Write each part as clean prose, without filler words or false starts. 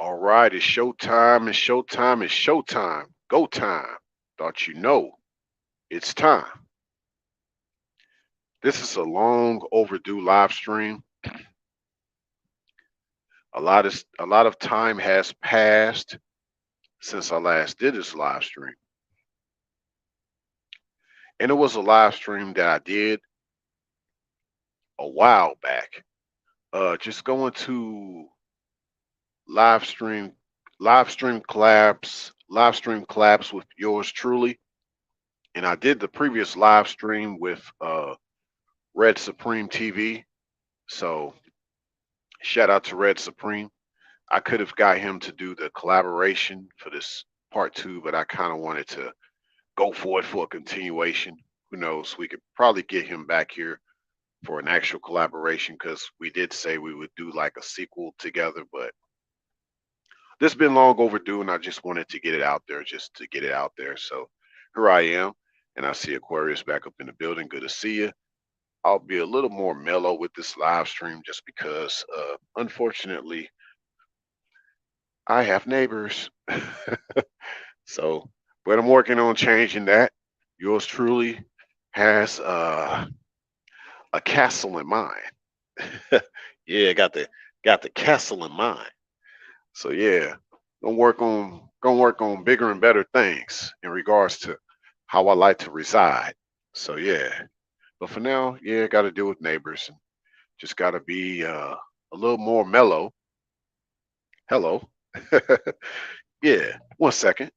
All right, it's showtime, it's showtime, it's showtime. Go time. Thought you know it's time. This is a long overdue live stream. A lot of time has passed since I last did this live stream. And it was a live stream that I did a while back. Just going to live stream live stream collabs with yours truly. And I did the previous live stream with Red Supreme TV. So shout out to Red Supreme. I could have got him to do the collaboration for this part two, but I kind of wanted to go for it for a continuation. Who knows? We could probably get him back here for an actual collaboration because we did say we would do like a sequel together, but this has been long overdue and I just wanted to get it out there just to get it out there. So here I am, and I see Aquarius back up in the building. Good to see you. I'll be a little more mellow with this live stream just because, unfortunately, I have neighbors. So, but I'm working on changing that. Yours truly has a castle in mind. Yeah, got the castle in mind. So yeah, gonna work on bigger and better things in regards to how I like to reside. So yeah, but for now, yeah, got to deal with neighbors and just got to be a little more mellow. Hello. Yeah, 1 second.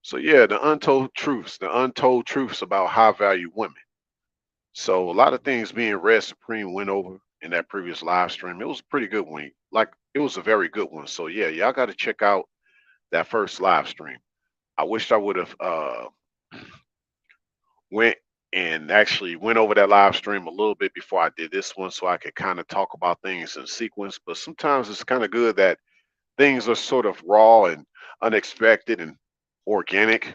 So yeah, the untold truths about high value women. So a lot of things being Red Supreme went over in that previous live stream. It was a pretty good one. Like it was a very good one. So yeah, y'all got to check out that first live stream. I wished I would have went and actually went over that live stream a little bit before I did this one so I could kind of talk about things in sequence. But sometimes it's kind of good that things are sort of raw and unexpected and organic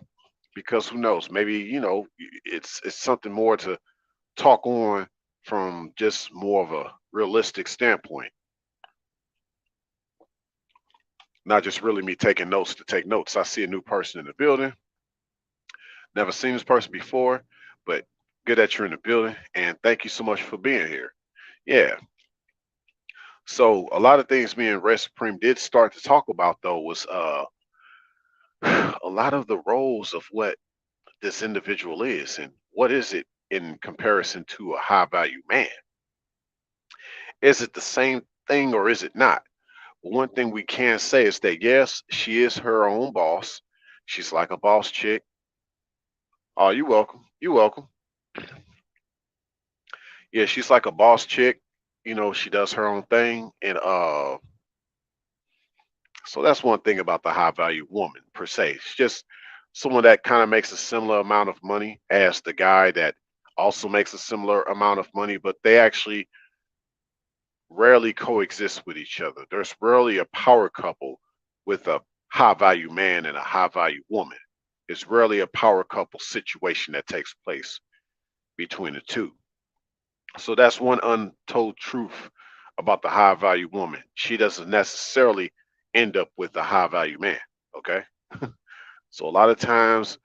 because who knows, maybe it's something more to talk on from just more of a realistic standpoint, not just really me taking notes to take notes. I see a new person in the building. Never seen this person before, but good that you're in the building and thank you so much for being here. Yeah. So a lot of things me and Red Supreme did start to talk about though was a lot of the roles of what this individual is and what is it in comparison to a high value man. Is it the same thing or is it not? One thing we can say is that yes, she is her own boss. She's like a boss chick. Oh, you welcome. You welcome. Yeah, she's like a boss chick. She does her own thing, and so that's one thing about the high value woman per se. It's just someone that kind of makes a similar amount of money as the guy that also makes a similar amount of money, but they actually rarely coexist with each other. There's rarely a power couple with a high value man and a high value woman. It's rarely a power couple situation that takes place between the two. So that's one untold truth about the high value woman. She doesn't necessarily end up with a high value man. Okay. So a lot of times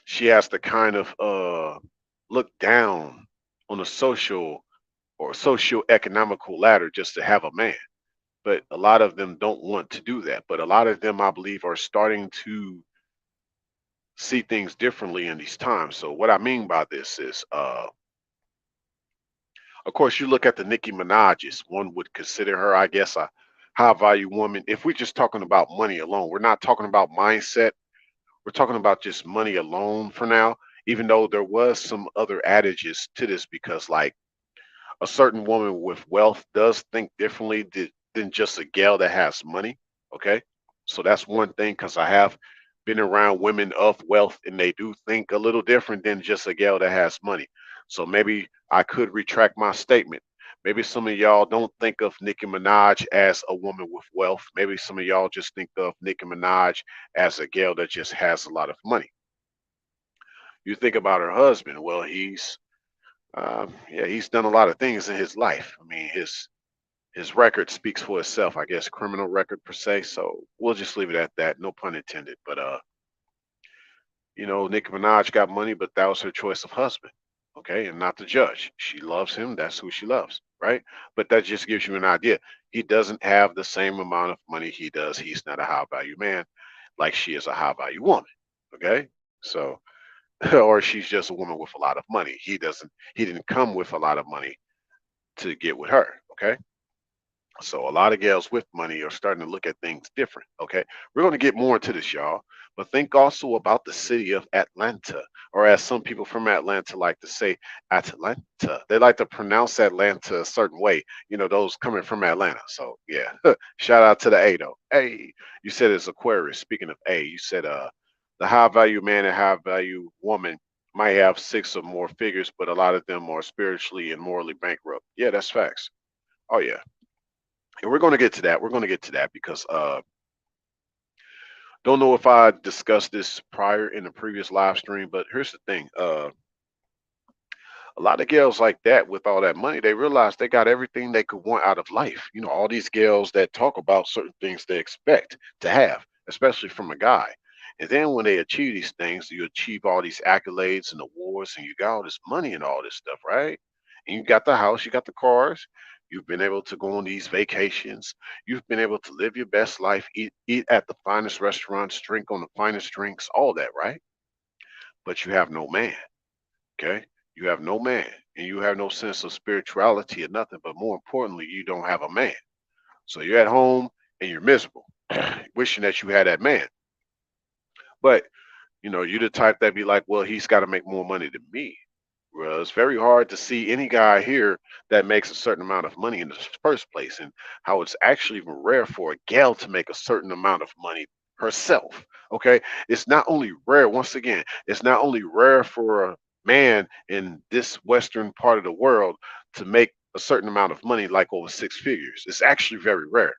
she has to kind of look down on a social or socio-economical ladder just to have a man. But a lot of them don't want to do that. But a lot of them, I believe, are starting to see things differently in these times. So what I mean by this is, of course, you look at the Nicki Minaj's. One would consider her, I guess, a high value woman. If we're just talking about money alone, we're not talking about mindset. We're talking about just money alone for now. Even though there was some other adages to this, because like a certain woman with wealth does think differently than just a gal that has money. Okay. So that's one thing because I have been around women of wealth and they do think a little different than just a gal that has money. So maybe I could retract my statement. Maybe some of y'all don't think of Nicki Minaj as a woman with wealth. Maybe some of y'all just think of Nicki Minaj as a gal that just has a lot of money. You think about her husband. Well, he's Yeah, he's done a lot of things in his life. I mean, his record speaks for itself, I guess, criminal record per se. So we'll just leave it at that. No pun intended. But Nicki Minaj got money, but that was her choice of husband. Okay, and not the judge. She loves him. That's who she loves, right? But that just gives you an idea. He doesn't have the same amount of money he does. He's not a high value man like she is a high value woman. Okay, so or she's just a woman with a lot of money. He didn't come with a lot of money to get with her. Okay. So a lot of gals with money are starting to look at things different. Okay. We're going to get more into this, y'all. But think also about the city of Atlanta, or as some people from Atlanta like to say, Atlanta. They like to pronounce Atlanta a certain way, those coming from Atlanta. So yeah. Shout out to the A though. Hey, you said it's Aquarius. Speaking of A, you said the high value man and high value woman might have six or more figures, but a lot of them are spiritually and morally bankrupt. Yeah, that's facts. Oh yeah. And we're going to get to that. We're going to get to that because don't know if I discussed this prior in the previous live stream, but here's the thing. A lot of girls like that with all that money, they realize they got everything they could want out of life. All these girls that talk about certain things they expect to have, especially from a guy. And then when they achieve these things, you achieve all these accolades and awards, and you got all this money and all this stuff, right? And you got the house, you got the cars, you've been able to go on these vacations, you've been able to live your best life, eat at the finest restaurants, drink on the finest drinks, all that, right? But you have no man. Okay. You have no man and you have no sense of spirituality or nothing. But more importantly, you don't have a man. So you're at home and you're miserable, wishing that you had that man. But, you're the type that be like, well, he's got to make more money than me. Well, it's very hard to see any guy here that makes a certain amount of money in the first place, and how it's actually even rare for a gal to make a certain amount of money herself. Okay, it's not only rare. Once again, it's not only rare for a man in this Western part of the world to make a certain amount of money, like over six figures. It's actually very rare,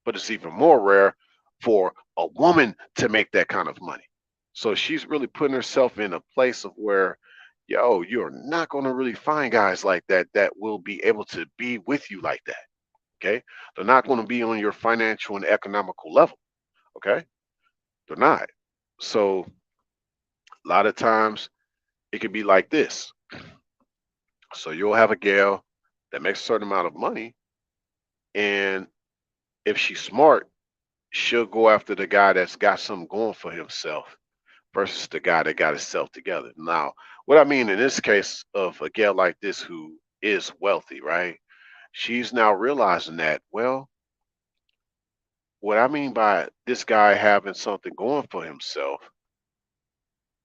but it's even more rare for a woman to make that kind of money. So she's really putting herself in a place of where, yo, you're not going to really find guys like that that will be able to be with you like that. Okay. They're not going to be on your financial and economical level. Okay. They're not. So a lot of times it could be like this. So you'll have a gal that makes a certain amount of money. And if she's smart, she'll go after the guy that's got something going for himself versus the guy that got himself together. Now, what I mean in this case of a gal like this who is wealthy, right? She's now realizing that, well, what I mean by this guy having something going for himself,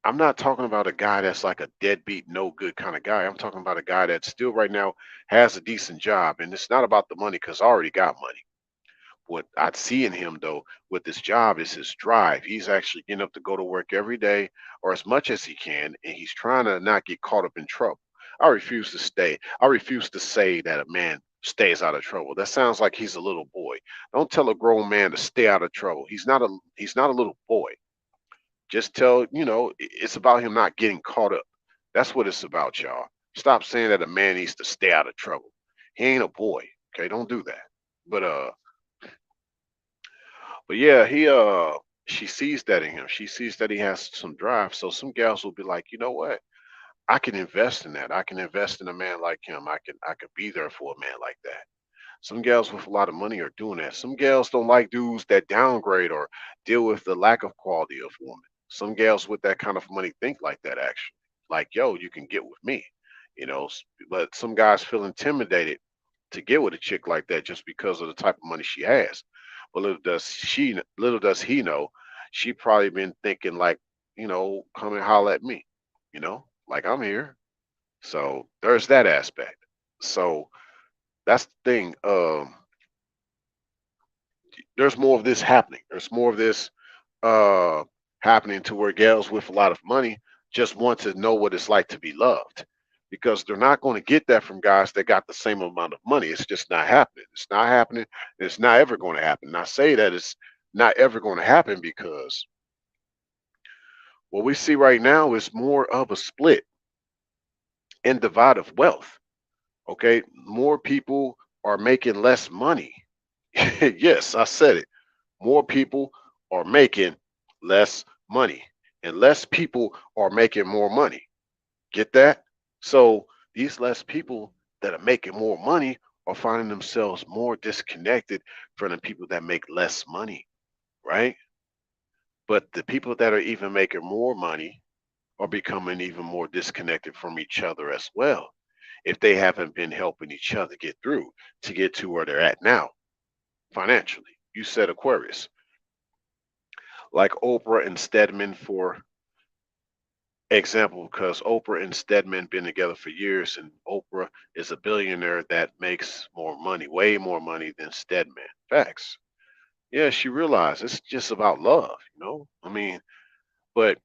I'm not talking about a guy that's like a deadbeat, no good kind of guy. I'm talking about a guy that still right now has a decent job. And it's not about the money because I already got money. What I see in him though with this job is his drive. He's actually getting up to go to work every day or as much as he can, and he's trying to not get caught up in trouble. I refuse to stay. I refuse to say that a man stays out of trouble. That sounds like he's a little boy. Don't tell a grown man to stay out of trouble. He's not a little boy. Just tell, it's about him not getting caught up. That's what it's about, y'all. Stop saying that a man needs to stay out of trouble. He ain't a boy. Okay, don't do that. But But yeah, she sees that in him. She sees that he has some drive. So some gals will be like, you know what? I can invest in that. I can invest in a man like him. I could be there for a man like that. Some gals with a lot of money are doing that. Some gals don't like dudes that downgrade or deal with the lack of quality of woman. Some gals with that kind of money think like that actually. Like, yo, you can get with me. But some guys feel intimidated to get with a chick like that just because of the type of money she has. But little does he know, she probably been thinking like, come and holler at me, like I'm here. So there's that aspect. So that's the thing. There's more of this happening. There's more of this uh happening to where gals with a lot of money just want to know what it's like to be loved because they're not going to get that from guys that got the same amount of money. It's just not happening. It's not happening. It's not ever going to happen. And I say that it's not ever going to happen because what we see right now is more of a split. and divided wealth. Okay, more people are making less money. Yes, I said it. More people are making less money, and less people are making more money. Get that? So these less people that are making more money are finding themselves more disconnected from the people that make less money, right? But the people that are even making more money are becoming even more disconnected from each other as well if they haven't been helping each other get through to get to where they're at now financially. You said Aquarius, like Oprah and Stedman, for example, because Oprah and Stedman been together for years, and Oprah is a billionaire that makes more money, way more money than Stedman. Facts. Yeah, she realized it's just about love, you know? I mean, but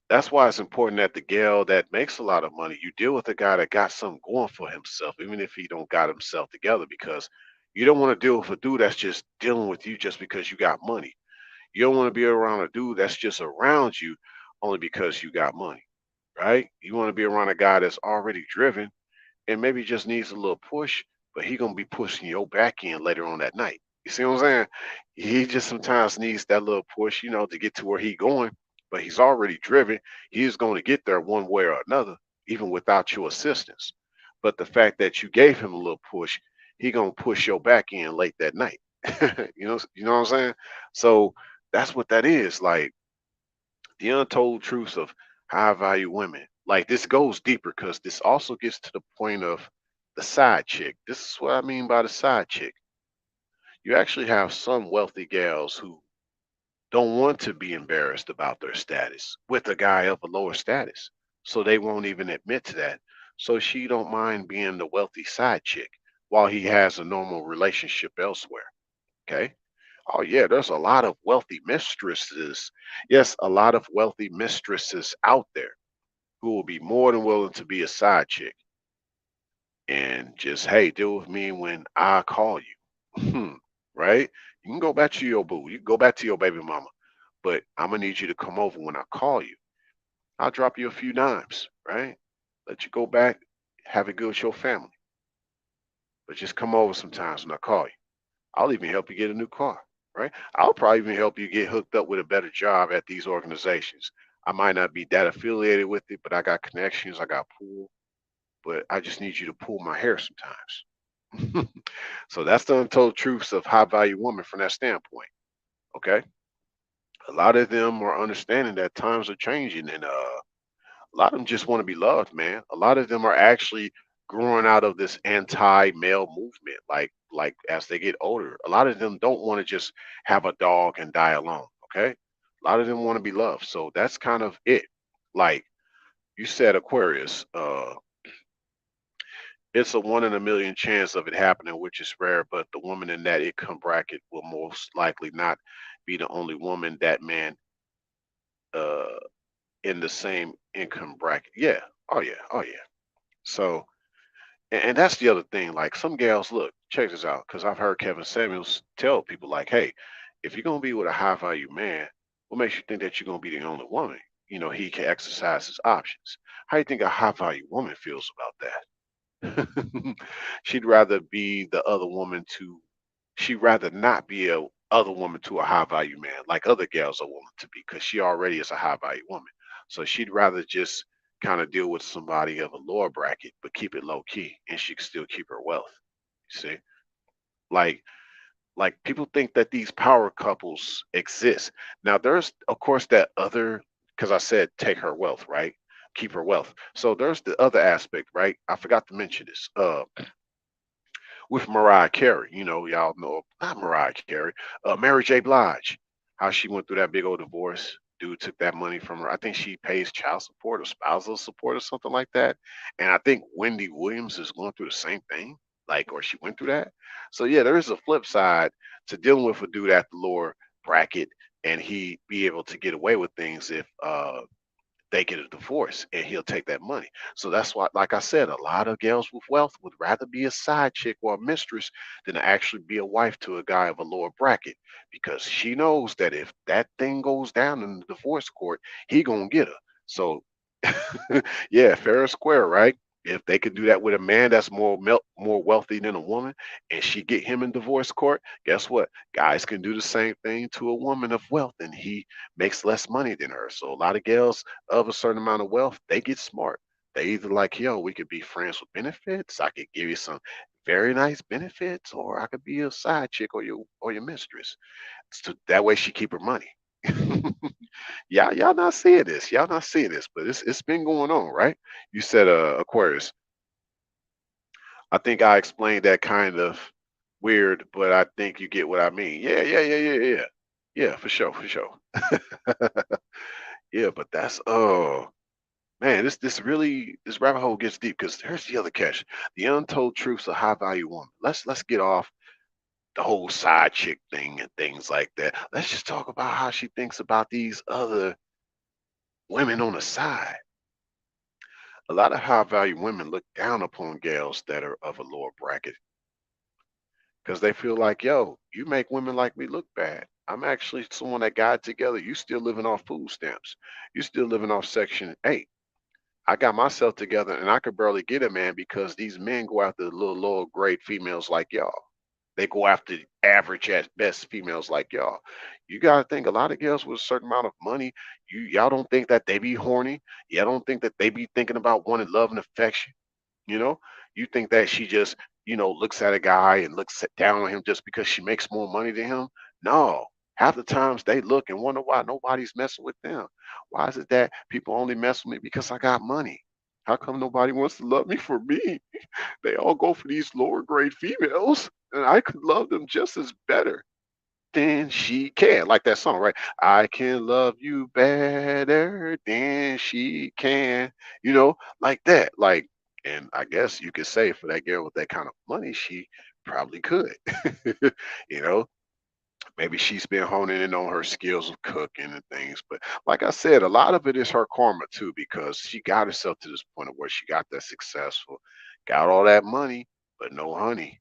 that's why it's important that the gal that makes a lot of money, you deal with a guy that got something going for himself, even if he don't got himself together, because you don't want to deal with a dude that's just dealing with you just because you got money. You don't want to be around a dude that's just around you only because you got money, right? You want to be around a guy that's already driven and maybe just needs a little push, but he gonna be pushing your back end later on that night. You see what I'm saying? He just sometimes needs that little push, you know, to get to where he going, but he's already driven. He's going to get there one way or another, even without your assistance. But the fact that you gave him a little push, he gonna push your back end late that night. You know what I'm saying? So that's what that is. Like the untold truths of high value women. Like this goes deeper because this also gets to the point of the side chick. This is what I mean by the side chick. You actually have some wealthy gals who don't want to be embarrassed about their status with a guy of a lower status. So they won't even admit to that. So she don't mind being the wealthy side chick while he has a normal relationship elsewhere. Okay. Oh yeah, there's a lot of wealthy mistresses. Yes, a lot of wealthy mistresses out there who will be more than willing to be a side chick and just, hey, deal with me when I call you. Right? You can go back to your boo. You can go back to your baby mama. But I'm gonna need you to come over when I call you. I'll drop you a few dimes, right? Let you go back, have it good with your family. But just come over sometimes when I call you. I'll even help you get a new car, right? I'll probably even help you get hooked up with a better job at these organizations. I might not be that affiliated with it, but I got connections, I got pull, but I just need you to pull my hair sometimes. So that's the untold truths of high value women from that standpoint. Okay. A lot of them are understanding that times are changing and a lot of them just want to be loved, man. A lot of them are actually growing out of this anti-male movement, like as they get older. A lot of them don't want to just have a dog and die alone. Okay, a lot of them want to be loved. So that's kind of it. Like you said, Aquarius. It's a 1 in a million chance of it happening, which is rare. But the woman in that income bracket will most likely not be the only woman that man uh in the same income bracket. Yeah. Oh yeah. Oh yeah. So and that's the other thing. Like some gals, look, check this out, because I've heard Kevin Samuels tell people, like, hey, if you're gonna be with a high value man, what makes you think that you're gonna be the only woman? You know, he can exercise his options. How do you think a high value woman feels about that? She'd rather be the other woman to she'd rather not be a other woman to a high value man like other gals are willing to be because she already is a high value woman. So she'd rather just kind of deal with somebody of a lower bracket but keep it low key and she can still keep her wealth. You see? Like like people think that these power couples exist. Now there's of course that other because I said take her wealth, right? Keep her wealth. So there's the other aspect, right? I forgot to mention this. With Mariah Carey. You know, y'all know not Mariah Carey, Mary J. Blige, how she went through that big old divorce. Dude took that money from her. I think she pays child support or spousal support or something like that. And I think Wendy Williams is going through the same thing, like, or she went through that. So yeah, there is a flip side to dealing with a dude at the lower bracket, and he be able to get away with things if they get a divorce and he'll take that money. So that's why, like I said, a lot of gals with wealth would rather be a side chick or a mistress than to actually be a wife to a guy of a lower bracket because she knows that if that thing goes down in the divorce court, he gonna get her. So yeah, fair and square, right? If they could do that with a man that's more wealthy than a woman, and she get him in divorce court, guess what? Guys can do the same thing to a woman of wealth, and he makes less money than her. So a lot of girls of a certain amount of wealth, they get smart. They either like, yo, we could be friends with benefits. I could give you some very nice benefits, or I could be a side chick or your mistress. So that way she keep her money. Y'all not seeing this. Y'all not seeing this, but it's been going on, right? You said Aquarius. I think I explained that kind of weird, but I think you get what I mean. Yeah. Yeah, for sure, for sure. Yeah, but that's oh man, this rabbit hole gets deep because here's the other catch. The untold truths of high value woman. Let's get off the whole side chick thing and things like that. Let's just talk about how she thinks about these other women on the side. A lot of high value women look down upon gals that are of a lower bracket because they feel like, yo, you make women like me look bad. I'm actually someone that got it together. You still living off food stamps. You still living off Section 8. I got myself together and I could barely get a man because these men go after the little lower grade females like y'all. They go after average at best females like y'all. You gotta think a lot of girls with a certain amount of money, y'all don't think that they be horny. Y'all don't think that they be thinking about wanting love and affection. You know, you think that she just, looks at a guy and down on him just because she makes more money than him. No, half the times they look and wonder why nobody's messing with them. Why is it that people only mess with me because I got money? How come nobody wants to love me for me? They all go for these lower grade females, and I could love them just as better than she can. Like that song, right? I can love you better than she can, like that. Like, and I guess you could say for that girl with that kind of money, she probably could. you know, Maybe she's been honing in on her skills of cooking and things. But like I said, a lot of it is her karma too, because she got herself to this point of where she got that successful, got all that money, but no honey.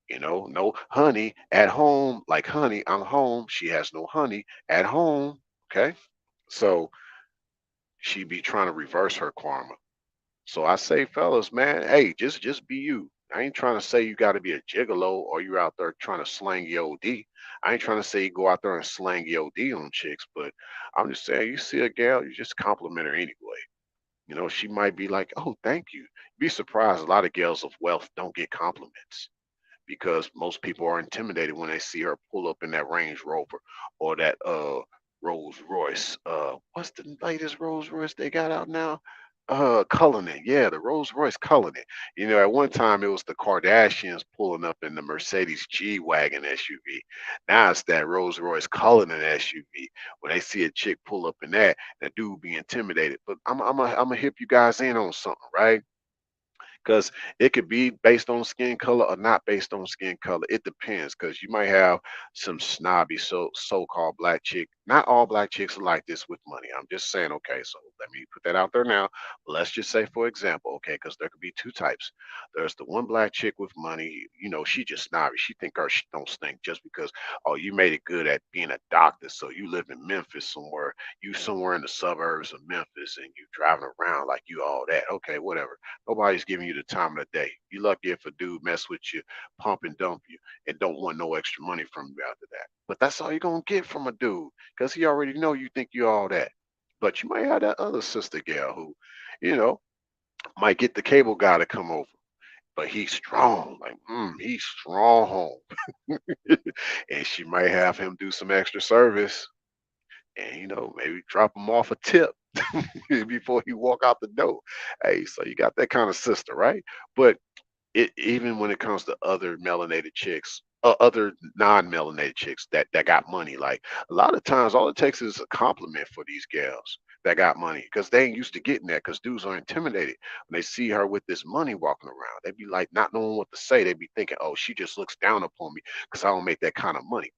No honey at home. Like, honey, I'm home. She has no honey at home. Okay. So she be trying to reverse her karma. So I say, fellas, man, hey, just be you. I ain't trying to say you got to be a gigolo or you out there trying to slang your OD. I ain't trying to say you go out there and slang your OD on chicks, but I'm just saying you see a gal, you just compliment her anyway. She might be like, "Oh, thank you." Be surprised. A lot of gals of wealth don't get compliments because most people are intimidated when they see her pull up in that Range Rover or that Rolls Royce. What's the latest Rolls Royce they got out now? Cullinan. Yeah, the Rolls Royce Cullinan. At one time it was the Kardashians pulling up in the Mercedes G Wagon SUV. Now it's that Rolls Royce Cullinan SUV. When they see a chick pull up in that dude be intimidated. But I'm gonna hip you guys in on something, right? Because it could be based on skin color or not based on skin color. It depends because you might have some snobby so-called black chick. Not all black chicks are like this with money. I'm just saying, okay, so let me put that out there now. Let's just say, for example, okay, because there could be two types. There's the one black chick with money, she just snobby. She think her shit don't stink just because, oh, you made it good at being a doctor. So you live in Memphis somewhere, you somewhere in the suburbs of Memphis and you driving around like you all that. Okay, whatever. Nobody's giving you the time of the day. You lucky if a dude mess with you, pump and dump you, and don't want no extra money from you after that. But that's all you're gonna get from a dude, because he already know you think you all that. But you might have that other sister gal who, you know, might get the cable guy to come over. But he's strong, like he's strong, and she might have him do some extra service, and maybe drop him off a tip before he walk out the door. Hey, so you got that kind of sister, right? But even when it comes to other melanated chicks, other non-melanated chicks that got money, like a lot of times, all it takes is a compliment for these gals that got money because they ain't used to getting that because dudes are intimidated when they see her with this money walking around. They be like not knowing what to say. They be thinking, oh, she just looks down upon me because I don't make that kind of money.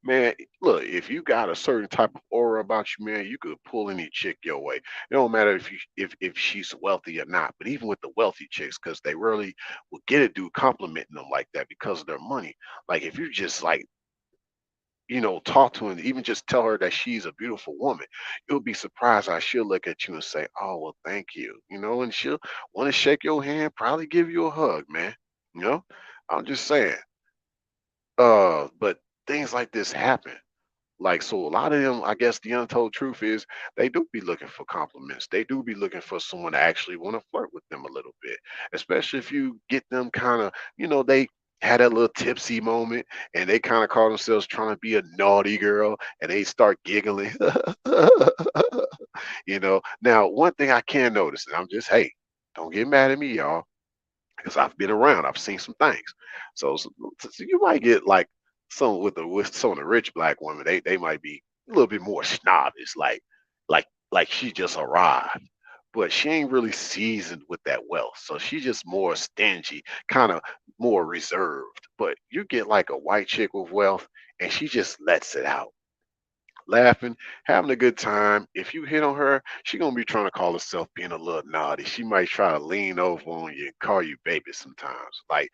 Man, look, if you got a certain type of aura about you, man, you could pull any chick your way. It don't matter if she's wealthy or not. But even with the wealthy chicks, because they rarely will get a dude complimenting them like that because of their money. Like if you just like, talk to her and even just tell her that she's a beautiful woman, you'll be surprised how she'll look at you and say, "Oh, well, thank you," and she'll want to shake your hand, probably give you a hug, man. You know, I'm just saying. But things like this happen. Like, so a lot of them, I guess the untold truth is they do be looking for compliments. They do be looking for someone to actually want to flirt with them a little bit, especially if you get them kind of, they had a little tipsy moment and they kind of call themselves trying to be a naughty girl and they start giggling. Now, one thing I can notice, and I'm just, hey, don't get mad at me, y'all, because I've been around. I've seen some things. So you might get like some with some of the rich black women. They might be a little bit more snobbish, like she just arrived, but she ain't really seasoned with that wealth. So she just more stingy, kind of more reserved. But you get like a white chick with wealth, and she just lets it out, laughing, having a good time. If you hit on her, she gonna be trying to call herself being a little naughty. She might try to lean over on you and call you baby sometimes. Like,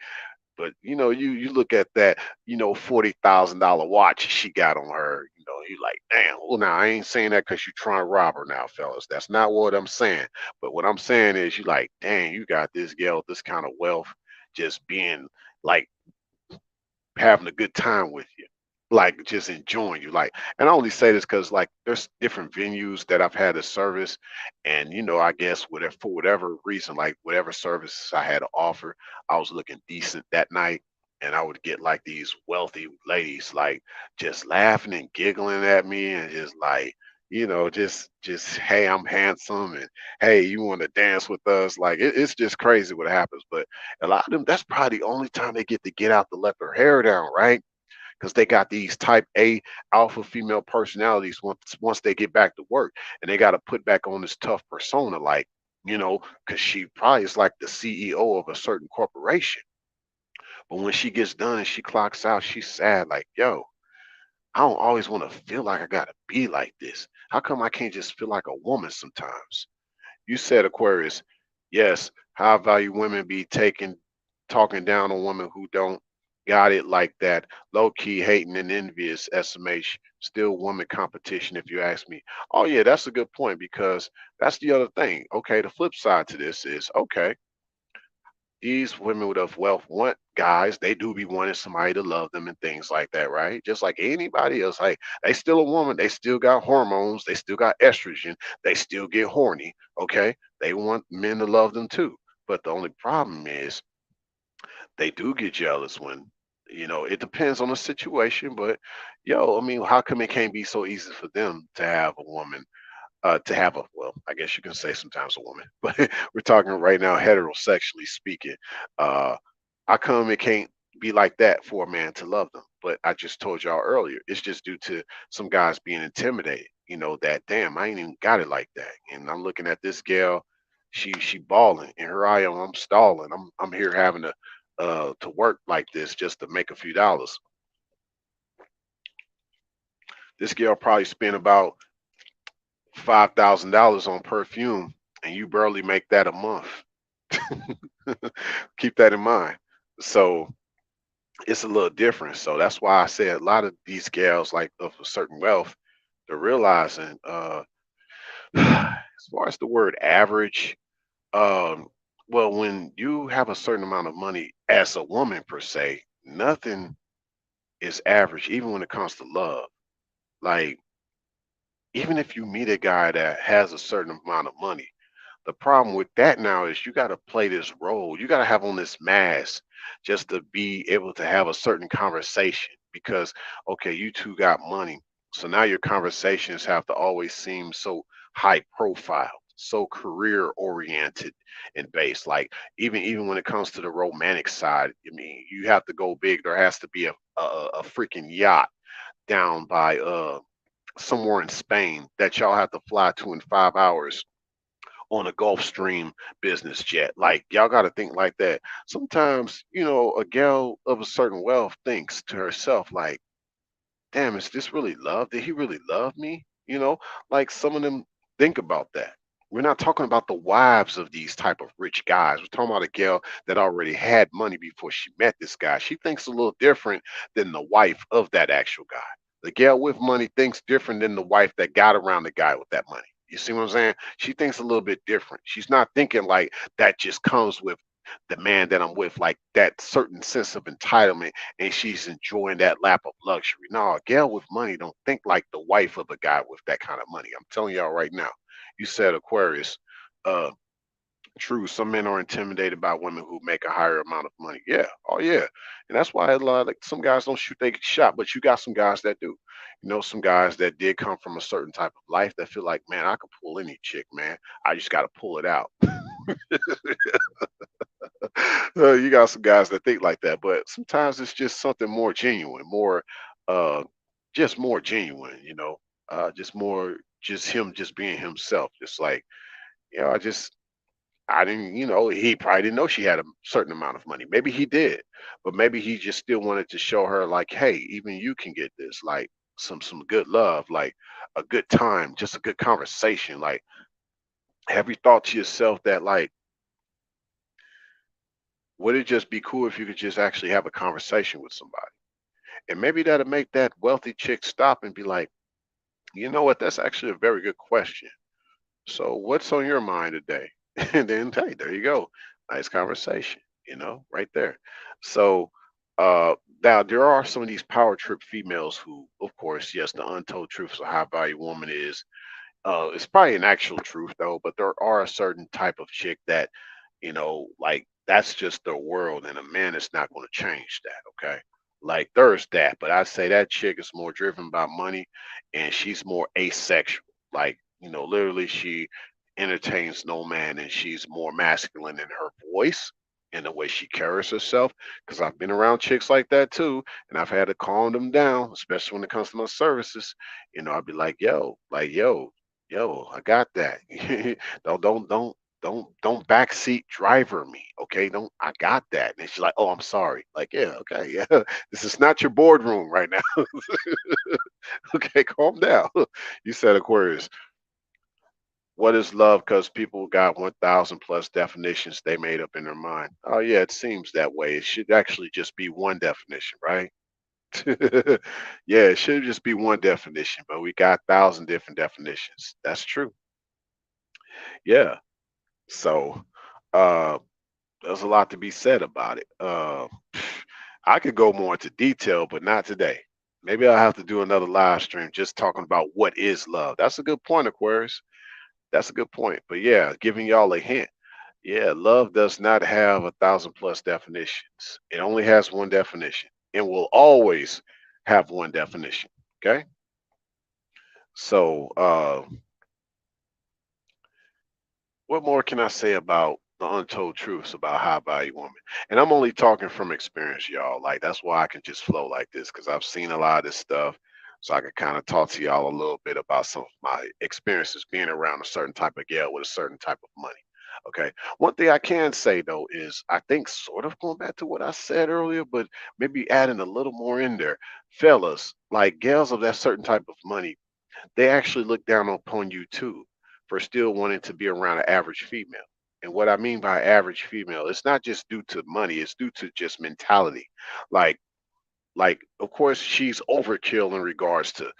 but you look at that, $40,000 watch she got on her. You like, damn. Well, now I ain't saying that because you trying to rob her now, fellas. That's not what I'm saying. But what I'm saying is, you like, dang, you got this girl, this kind of wealth, just being like having a good time with you, like just enjoying you. Like, and I only say this because like there's different venues that I've had a service, and I guess whatever for whatever reason, like whatever services I had to offer, I was looking decent that night. And I would get like these wealthy ladies like just laughing and giggling at me and just like, just hey, I'm handsome and hey, you want to dance with us? Like it's just crazy what happens. But a lot of them, that's probably the only time they get out to let their hair down, right? Because they got these type A alpha female personalities once they get back to work, and they got to put back on this tough persona, like because she probably is like the CEO of a certain corporation. But when she gets done and she clocks out, she's sad, like, yo, I don't always want to feel like I gotta be like this. How come I can't just feel like a woman sometimes? You said, Aquarius, yes, high value women be talking down on women who don't got it like that. Low key hating and envious estimation. Still woman competition, if you ask me. Oh, yeah, that's a good point because that's the other thing. Okay, the flip side to this is okay, these women with of wealth want guys. They do be wanting somebody to love them and things like that, right? Just like anybody else. Like they still a woman. They still got hormones. They still got estrogen. They still get horny. Okay, they want men to love them too. But the only problem is they do get jealous when it depends on the situation. But yo, I mean, how come it can't be so easy for them to have a woman? To have a well, I guess you can say sometimes a woman, but we're talking right now heterosexually speaking. Uh, how come it can't be like that for a man to love them? But I just told y'all earlier, it's just due to some guys being intimidated. That damn, I ain't even got it like that. And I'm looking at this gal, she balling, and here I am, I'm stalling. I'm here having to work like this just to make a few dollars. This girl probably spent about $5,000 on perfume, and you barely make that a month. Keep that in mind. So it's a little different. So that's why I said a lot of these gals, like of a certain wealth, they're realizing, as far as the word average, um, well, when you have a certain amount of money as a woman per se, nothing is average, even when it comes to love. Like, even if you meet a guy that has a certain amount of money, the problem with that now is you got to play this role. You got to have on this mask just to be able to have a certain conversation because, okay, you two got money. So now your conversations have to always seem so high profile, so career oriented and based. Like even when it comes to the romantic side, I mean, you have to go big. There has to be a freaking yacht down by somewhere in Spain that y'all have to fly to in 5 hours on a Gulfstream business jet. Like y'all got to think like that. Sometimes, a gal of a certain wealth thinks to herself, like, "Damn, is this really love? Did he really love me?" Like some of them think about that. We're not talking about the wives of these type of rich guys. We're talking about a gal that already had money before she met this guy. She thinks a little different than the wife of that actual guy. The gal with money thinks different than the wife that got around the guy with that money. You see what I'm saying? She thinks a little bit different. She's not thinking like that just comes with the man that I'm with, like that certain sense of entitlement, and she's enjoying that lap of luxury. No, a gal with money don't think like the wife of a guy with that kind of money. I'm telling y'all right now. You said Aquarius. Uh, True, some men are intimidated by women who make a higher amount of money. Yeah, oh yeah, and that's why a lot like some guys don't shoot they shot, but you got some guys that do. You know, some guys that did come from a certain type of life that feel like, man, I could pull any chick, man. I just got to pull it out. You got some guys that think like that, but sometimes it's just something more genuine, more, uh, just more genuine. Just more, just him, just being himself. Just like, I didn't, he probably didn't know she had a certain amount of money. Maybe he did, but maybe he just still wanted to show her, like, hey, even you can get this, like some good love, like a good time, just a good conversation. Like, have you thought to yourself that, like, would it just be cool if you could just actually have a conversation with somebody? And maybe that'll make that wealthy chick stop and be like, you know what? That's actually a very good question. So what's on your mind today? And then, hey, there you go. Nice conversation, right there. So now there are some of these power trip females who, of course, yes, the untold truth of a high value woman is it's probably an actual truth though, but there are a certain type of chick that, like that's just their world, and a man is not going to change that. Okay. Like there's that, but I'd say that chick is more driven by money and she's more asexual. Like, literally she entertains no man and she's more masculine in her voice and the way she carries herself. Cause I've been around chicks like that too, and I've had to calm them down, especially when it comes to my services. I'd be like, yo, I got that. Don't backseat driver me, okay? Don't I got that? And she's like, oh, I'm sorry. Like, yeah, okay, yeah. This is not your boardroom right now. Okay, calm down. You said Aquarius. What is love? Because people got 1,000 plus definitions they made up in their mind. Oh yeah, it seems that way. It should actually just be one definition, right? Yeah, it should just be one definition, but we got 1,000 different definitions. That's true. Yeah. So uh there's a lot to be said about it. I could go more into detail, but not today. Maybe I'll have to do another live stream just talking about what is love. That's a good point, Aquarius. That's a good point. But yeah, giving y'all a hint. Yeah, love does not have 1,000 plus definitions. It only has one definition and will always have one definition. Okay. So what more can I say about the untold truths about high value women? And I'm only talking from experience, y'all. Like that's why I can just flow like this because I've seen a lot of this stuff. So I can kind of talk to y'all a little bit about some of my experiences being around a certain type of gal with a certain type of money. Okay. One thing I can say though is I think sort of going back to what I said earlier, but maybe adding a little more in there. Fellas, like gals of that certain type of money, they actually look down upon you too for still wanting to be around an average female. And what I mean by average female, it's not just due to money, it's due to just mentality. Like, like of course she's overkill in regards to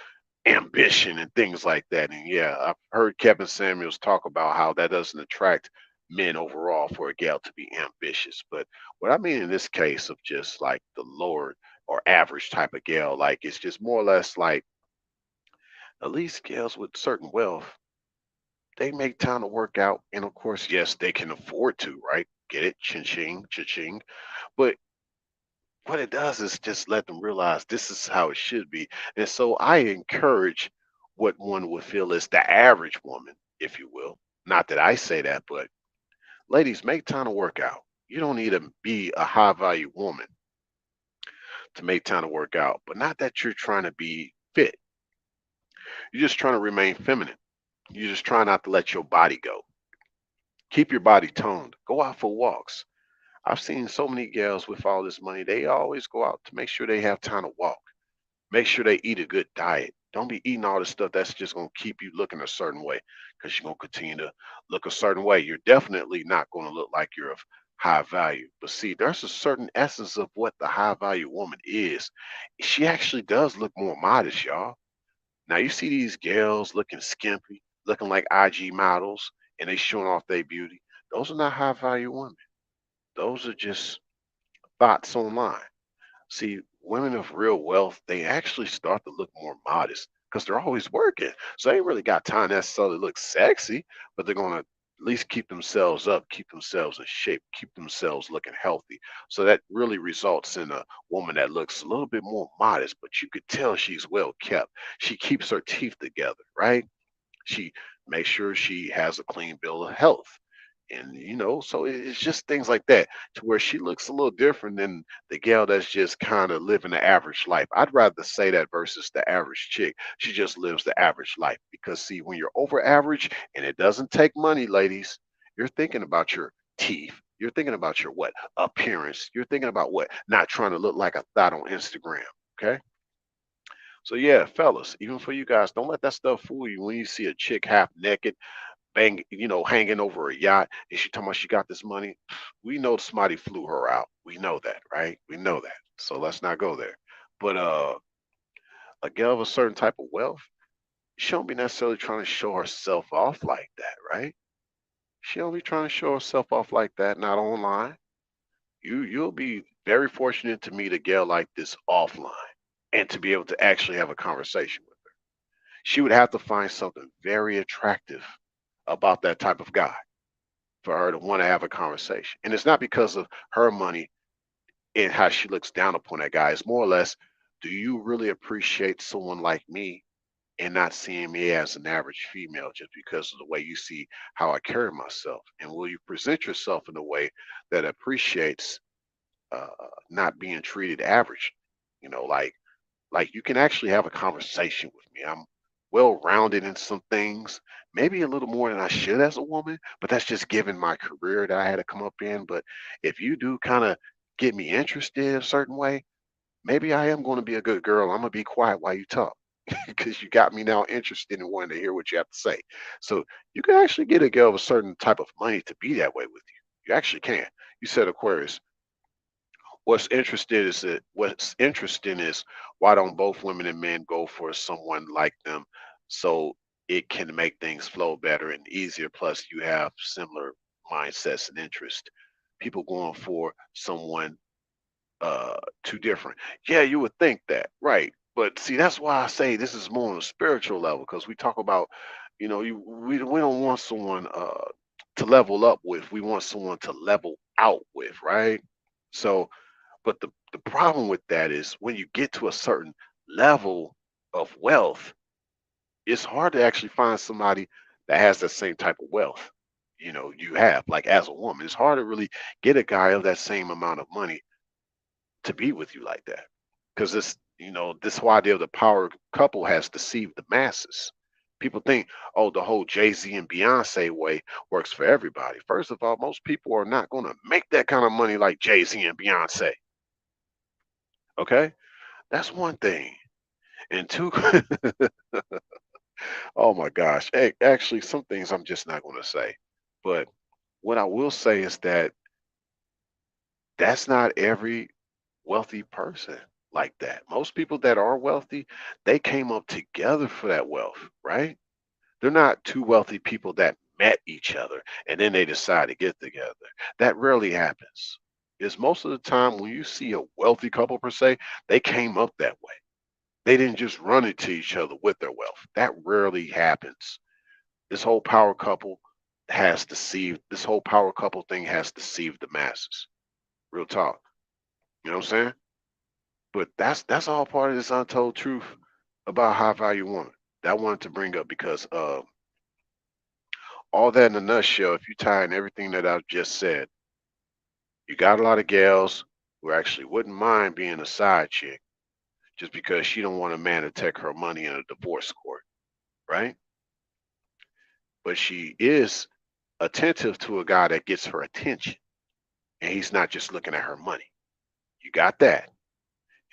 ambition and things like that. And yeah, I've heard Kevin Samuels talk about how that doesn't attract men overall for a gal to be ambitious. But what I mean in this case of just like the lower or average type of gal, like it's just more or less like at least gals with certain wealth, they make time to work out. And of course, yes, they can afford to, right? Get it? Ching, ching. But what it does is just let them realize this is how it should be. And so I encourage what one would feel is the average woman, if you will. Not that I say that, but ladies, make time to work out. You don't need to be a high value woman to make time to work out, but not that you're trying to be fit. You're just trying to remain feminine. You're just trying not to let your body go. Keep your body toned. Go out for walks. I've seen so many gals with all this money, they always go out to make sure they have time to walk. Make sure they eat a good diet. Don't be eating all this stuff that's just going to keep you looking a certain way because you're going to continue to look a certain way. You're definitely not going to look like you're of high value. But see, there's a certain essence of what the high value woman is. She actually does look more modest, y'all. Now you see these girls looking skimpy, looking like IG models, and they showing off their beauty. Those are not high value women. Those are just bots online. See, women of real wealth, they actually start to look more modest because they're always working. So they ain't really got time necessarily to look sexy, but they're gonna at least keep themselves up, keep themselves in shape, keep themselves looking healthy. So that really results in a woman that looks a little bit more modest, but you could tell she's well kept. She keeps her teeth together, right? She makes sure she has a clean bill of health. And so it's just things like that to where she looks a little different than the gal that's just kind of living the average life. I'd rather say that versus the average chick. She just lives the average life. Because see, when you're over average and it doesn't take money, ladies, you're thinking about your teeth. You're thinking about your what? Appearance. You're thinking about what? Not trying to look like a thot on Instagram. Okay. So yeah, fellas, even for you guys, don't let that stuff fool you when you see a chick half naked, hanging over a yacht, and she talking about she got this money. We know somebody flew her out. We know that, right? We know that. So let's not go there. But a girl of a certain type of wealth, she don't be necessarily trying to show herself off like that, right? She don't be trying to show herself off like that, not online. You'll be very fortunate to meet a girl like this offline and to be able to actually have a conversation with her. She would have to find something very attractive about that type of guy for her to want to have a conversation. And it's not because of her money and how she looks down upon that guy. It's more or less, do you really appreciate someone like me and not seeing me as an average female just because of the way you see how I carry myself? And will you present yourself in a way that appreciates uh, not being treated average? Like you can actually have a conversation with me. I'm well rounded in some things, maybe a little more than I should as a woman, but that's just given my career that I had to come up in. But if you do kind of get me interested a certain way, maybe I am going to be a good girl. I'm going to be quiet while you talk because you got me now interested in wanting to hear what you have to say. So you can actually get a girl of a certain type of money to be that way with you. You actually can. You said Aquarius. What's interesting is why don't both women and men go for someone like them so it can make things flow better and easier. Plus, you have similar mindsets and interests. People going for someone too different. Yeah, you would think that, right? But see, that's why I say this is more on a spiritual level because we talk about, we don't want someone to level up with. We want someone to level out with, right? So but the problem with that is when you get to a certain level of wealth, it's hard to actually find somebody that has the same type of wealth. You have like as a woman, it's hard to really get a guy of that same amount of money to be with you like that. Because this whole idea of the power couple has deceived the masses. People think, oh, the whole Jay-Z and Beyonce way works for everybody. First of all, most people are not going to make that kind of money like Jay-Z and Beyonce. Okay? That's one thing. And two, oh my gosh. Actually, some things I'm just not going to say. But what I will say is that that's not every wealthy person like that. Most people that are wealthy, they came up together for that wealth, right? They're not two wealthy people that met each other and then they decide to get together. That rarely happens. Is most of the time when you see a wealthy couple per se, they came up that way. They didn't just run into each other with their wealth. That rarely happens. This whole power couple this whole power couple thing has deceived the masses. Real talk. You know what I'm saying? But that's all part of this untold truth about high value woman that I wanted to bring up because all that in a nutshell, if you tie in everything that I've just said, you got a lot of gals who actually wouldn't mind being a side chick just because she don't want a man to take her money in a divorce court, right? But she is attentive to a guy that gets her attention and he's not just looking at her money. You got that.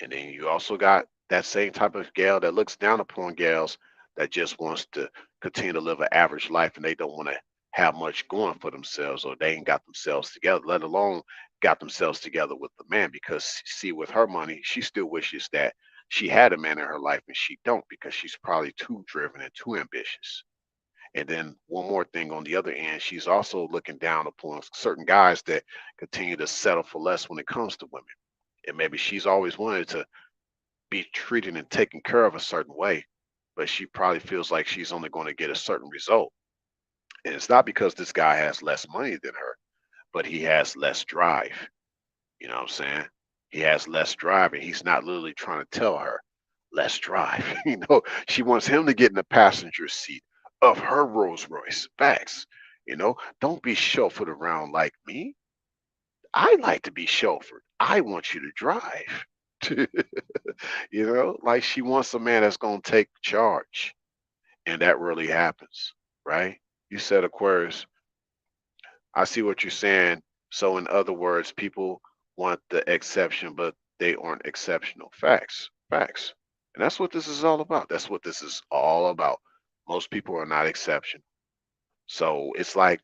And then you also got that same type of gal that looks down upon gals that just wants to continue to live an average life and they don't want to have much going for themselves, or they ain't got themselves together, let alone got themselves together with the man. Because see, with her money, she still wishes that she had a man in her life, and she don't, because she's probably too driven and too ambitious. And then one more thing on the other end, she's also looking down upon certain guys that continue to settle for less when it comes to women. And maybe she's always wanted to be treated and taken care of a certain way, but she probably feels like she's only going to get a certain result. And it's not because this guy has less money than her, but he has less drive. You know what I'm saying? He has less drive, and he's not literally trying to tell her less drive. She wants him to get in the passenger seat of her Rolls Royce. Facts. Don't be chauffeured around like me. I like to be chauffeured. I want you to drive. Like she wants a man that's going to take charge. And that really happens, right? You said, Aquarius, I see what you're saying. So, in other words, people want the exception, but they aren't exceptional. Facts, facts. And that's what this is all about. That's what this is all about. Most people are not exception. So it's like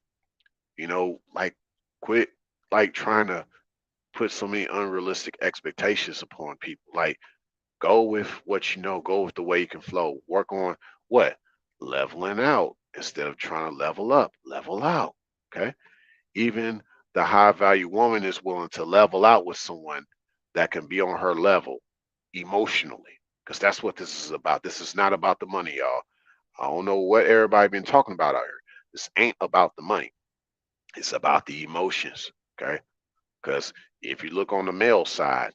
quit like trying to put so many unrealistic expectations upon people. Like, go with what you know, go with the way you can flow. Work on what? Leveling out instead of trying to level up. Level out. Okay. Even the high value woman is willing to level out with someone that can be on her level emotionally, because that's what this is about. This is not about the money, y'all. I don't know what everybody been talking about out here. This ain't about the money. It's about the emotions. Okay. Because if you look on the male side,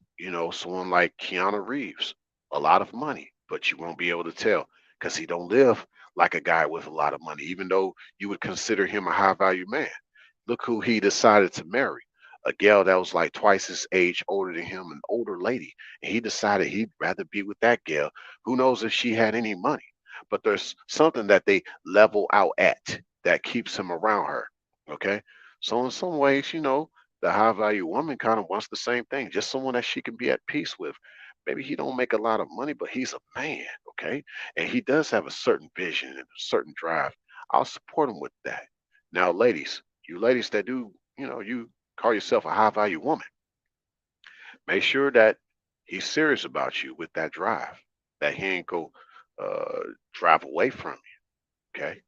someone like Keanu Reeves, a lot of money, but you won't be able to tell because he don't live like a guy with a lot of money, even though you would consider him a high value man. Look who he decided to marry. A gal that was like twice his age older than him, an older lady. And he decided he'd rather be with that gal. Who knows if she had any money? But there's something that they level out at that keeps him around her. Okay. So in some ways, the high value woman kind of wants the same thing, just someone that she can be at peace with. Maybe he don't make a lot of money, but he's a man, okay? And he does have a certain vision and a certain drive. I'll support him with that. Now, ladies, you ladies that do, you call yourself a high value woman, make sure that he's serious about you with that drive, that he ain't go uh, drive away from you, okay?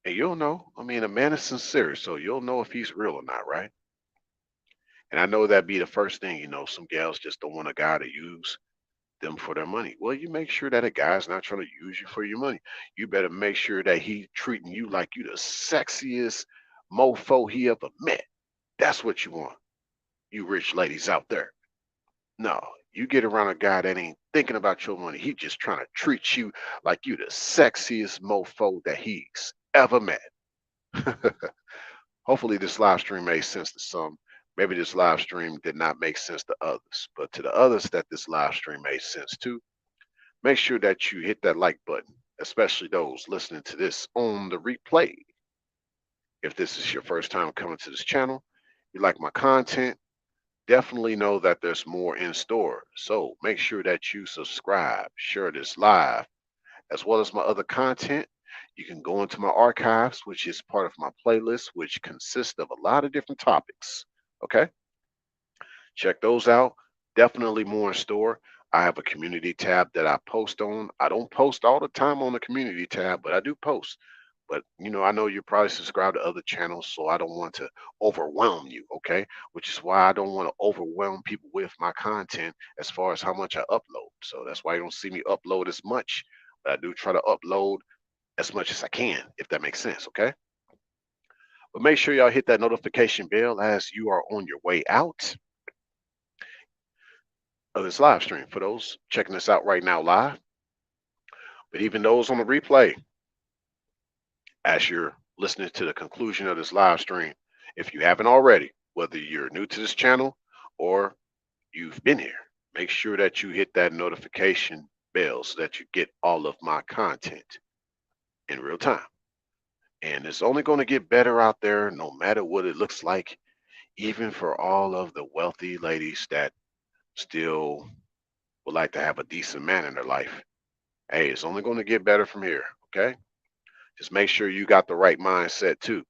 And you'll know. I mean, a man is sincere, so you'll know if he's real or not, right? And I know that'd be the first thing, some gals just don't want a guy to use them for their money. Well, you make sure that a guy's not trying to use you for your money. You better make sure that he treating you like you the sexiest mofo he ever met. That's what you want, you rich ladies out there. No, you get around a guy that ain't thinking about your money. He just trying to treat you like you the sexiest mofo that he's ever met. Hopefully, this live stream made sense to some. Maybe this live stream did not make sense to others, but to the others that this live stream made sense to, make sure that you hit that like button, especially those listening to this on the replay. If this is your first time coming to this channel, you like my content, definitely know that there's more in store. So make sure that you subscribe, share this live, as well as my other content. You can go into my archives, which is part of my playlist, which consists of a lot of different topics. Okay, check those out. Definitely more in store. I have a community tab that I post on. I don't post all the time on the community tab, but I do post. But I know you're probably subscribed to other channels, so I don't want to overwhelm you, okay? Which is why I don't want to overwhelm people with my content as far as how much I upload. So that's why you don't see me upload as much. But I do try to upload as much as I can, if that makes sense, okay? But make sure y'all hit that notification bell as you are on your way out of this live stream. For those checking this out right now live, but even those on the replay, as you're listening to the conclusion of this live stream, if you haven't already, whether you're new to this channel or you've been here, make sure that you hit that notification bell so that you get all of my content in real time. And it's only going to get better out there no matter what it looks like, even for all of the wealthy ladies that still would like to have a decent man in their life. Hey, it's only going to get better from here, okay? Just make sure you got the right mindset too.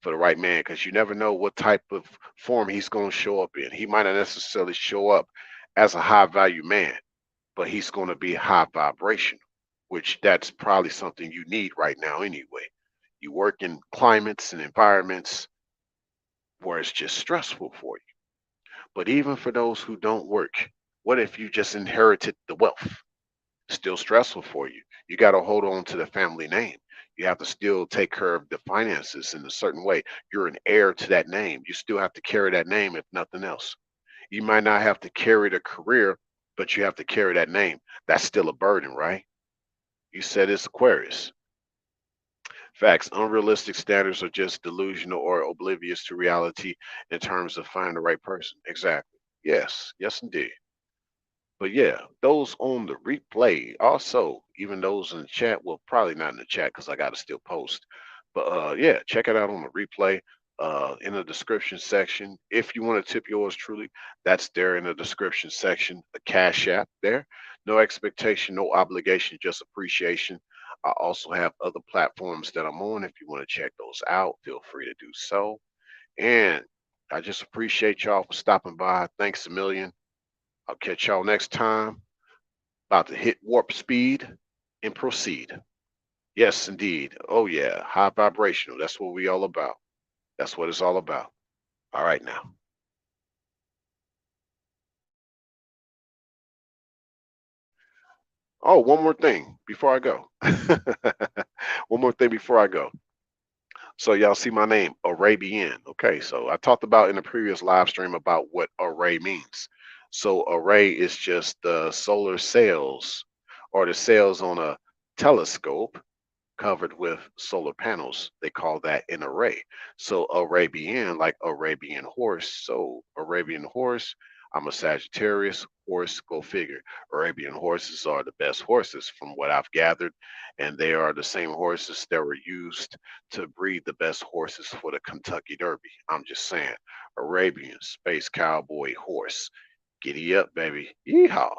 for the right man, because you never know what type of form he's going to show up in. He might not necessarily show up as a high value man, but he's going to be high vibration, which that's probably something you need right now anyway. You work in climates and environments where it's just stressful for you. But even for those who don't work, what if you just inherited the wealth? Still stressful for you. You got to hold on to the family name. You have to still take care of the finances in a certain way. You're an heir to that name. You still have to carry that name if nothing else. You might not have to carry the career, but you have to carry that name. That's still a burden, right? You said it's Aquarius. Facts. Unrealistic standards are just delusional or oblivious to reality in terms of finding the right person. Exactly. Yes. Yes, indeed. But yeah, those on the replay, also, even those in the chat, well, probably not in the chat because I got to still post. But yeah, check it out on the replay in the description section. If you want to tip yours truly, that's there in the description section. The Cash App there. No expectation, no obligation, just appreciation. I also have other platforms that I'm on. If you want to check those out, feel free to do so. And I just appreciate y'all for stopping by. Thanks a million. I'll catch y'all next time. About to hit warp speed and proceed. Yes, indeed. Oh, yeah. High vibrational. That's what we all about. That's what it's all about. All right, now. Oh, one more thing before I go. One more thing before I go. So y'all see my name, Arabian. Okay, so I talked about in the previous live stream about what array means. So array is just the solar sails or the sails on a telescope covered with solar panels. They call that an array. So Arabian, like Arabian horse. So Arabian horse, I'm a Sagittarius horse, go figure. Arabian horses are the best horses from what I've gathered, and they are the same horses that were used to breed the best horses for the Kentucky Derby. I'm just saying, Arabian space cowboy horse. Giddy up, baby. Yeehaw.